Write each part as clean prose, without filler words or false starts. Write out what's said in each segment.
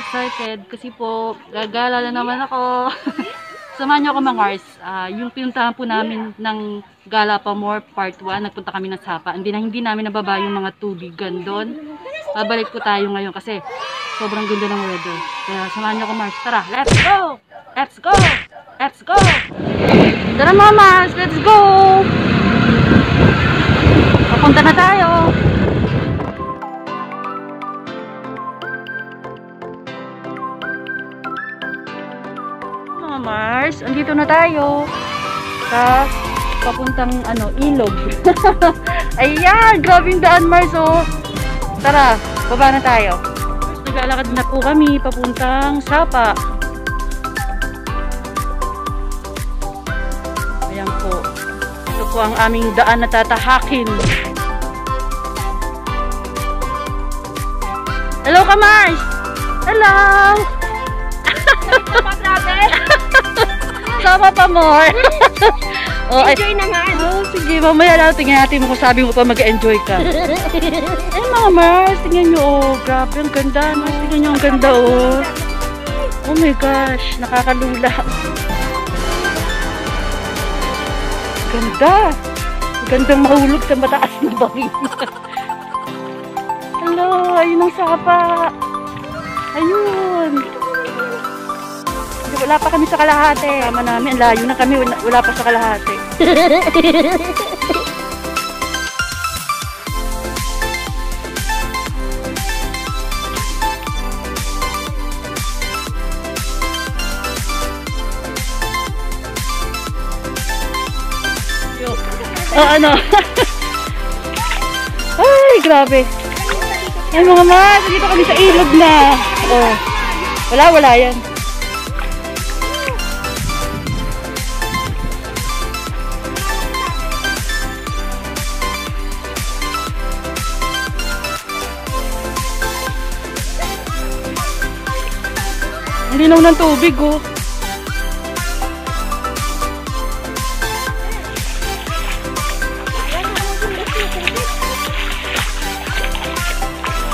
excited kasi po gagala na naman ako. Samahan niyo ako mga Mars. Yung pinuntahan po namin ng Gala pa More Part 1, nagpunta kami ng Sapa. Hindi namin nababa yung mga tubigan doon. Babalik po tayo ngayon kasi sobrang ganda ng weather. Kaya samahan niyo ako Mars. Tara, let's go! Let's go! Let's go! Tara mga Mars, let's go! Papunta na tayo! Mars, andito na tayo sa papuntang ilog. Ayan, grabing daan Mars oh. Tara, baba na tayo. Naglalakad na po kami papuntang Sapa. Ayan po. Ito po ang aming daan na tatahakin. Hello ka Mars! Hello! Sama pa more. Enjoy na nga. Sige, mamaya lang tingnan natin kung sabi mo pa mag-enjoy ka. Eh mga Mars, tingnan nyo oh. Grabe, ang ganda no. Tingnan nyo, ang ganda oh. Oh my gosh, nakakalula. Ganda. Gandang mahulog sa mataas na bangin. Hello, ayun ang Sapa. Ayun. Wala pa kami sa kalahati. Tama namin, layo na kami. Wala pa sa kalahati. Oh, ano? Ay, grabe. Ay, mga Mars, dito kami sa ilog na. Oh. Wala yan. Linaw ng tubig oh.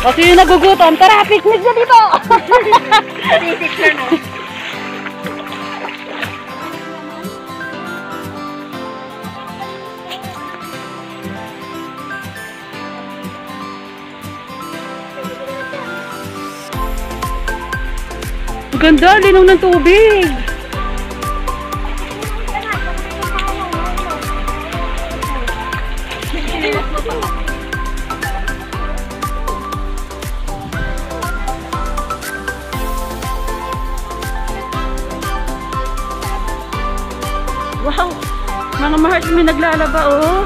O sino nagugutom? Tara, picnic na dito! Picnic na no? Ganda, linaw ng tubig. Wow, mga Mars, may naglalaba oh.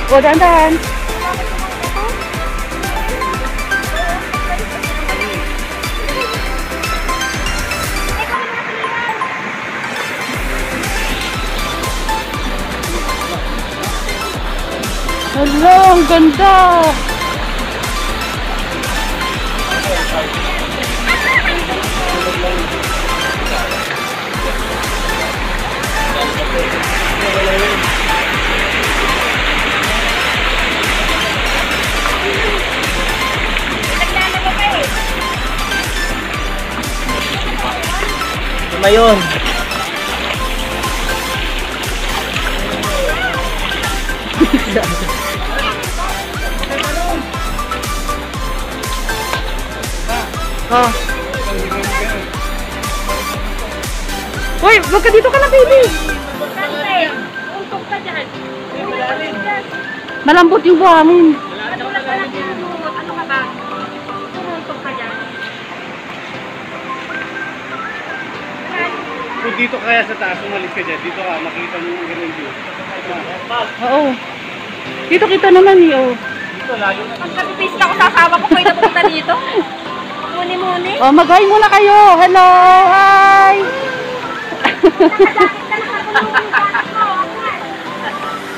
O, dahan-dahan. Hala, ang ganda. Mayon. Oh. Hoy, wag ka dito ka na, baby. Untok ka dyan. Malambot yung buhangin. Ano ka ba? Untok ka dyan. Kung dito kaya sa taas, umalis ka dyan. Dito ka, makita mo yung ganun view. Oo. Dito kita naman eh, oh. Dito, layo na. Pag nabibis ka ako, sasama ko kayo na pumunta dito. Muni-muni. Oh, mag-hi muna kayo. Hello! Hi!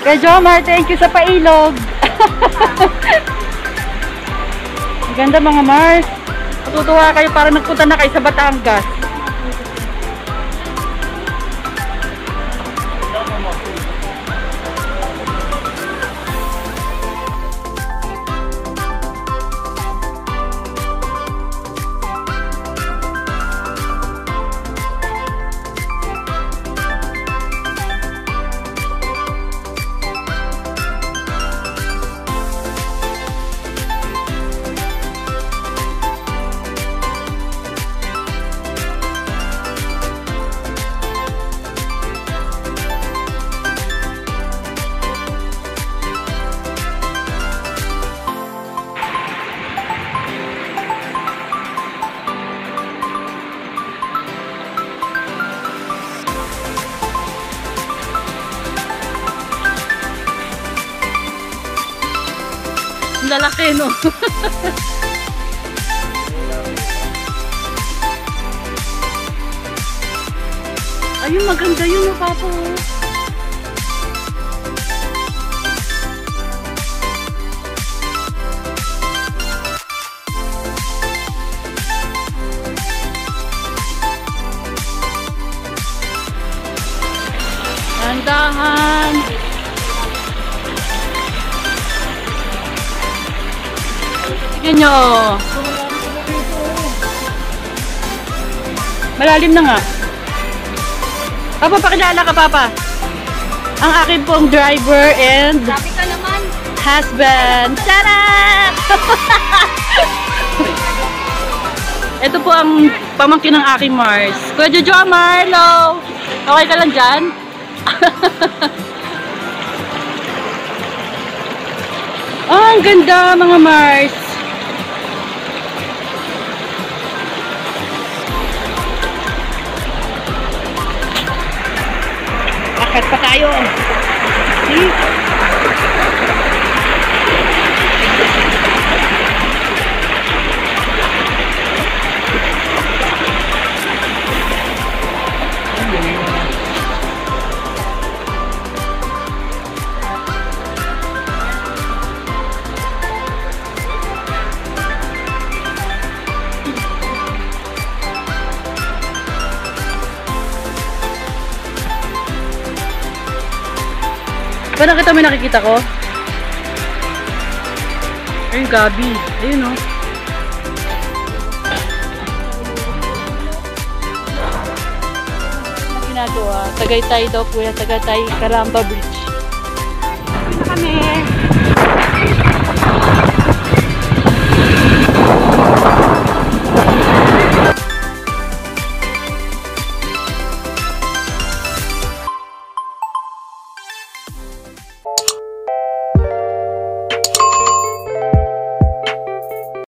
Kay Jomar, thank you sa pailog. Ang ganda mga Mars. Matutuwa kayo para nagpunta na kayo sa Batangas. Lalaki, no? Ayun, maganda yun, no, Papa. Tandahan. Tignan nyo. Malalim na nga. Papa, pakilala ka, Papa. Ang akin pong driver and Sabi ka naman. husband. Tada! Ito po ang pamangkin ng aking Mars. Kuya Jojo, Marlo. Okay ka lang dyan? Oh, ang ganda mga Mars. Akit pa tayo. See? Ba nakita mo yung nakikita ko? Ayun, Gabi. Ayun, oh. Ano ginagawa? Tagaytay daw po yan. Tagaytay Caramba Bridge. Dito kami.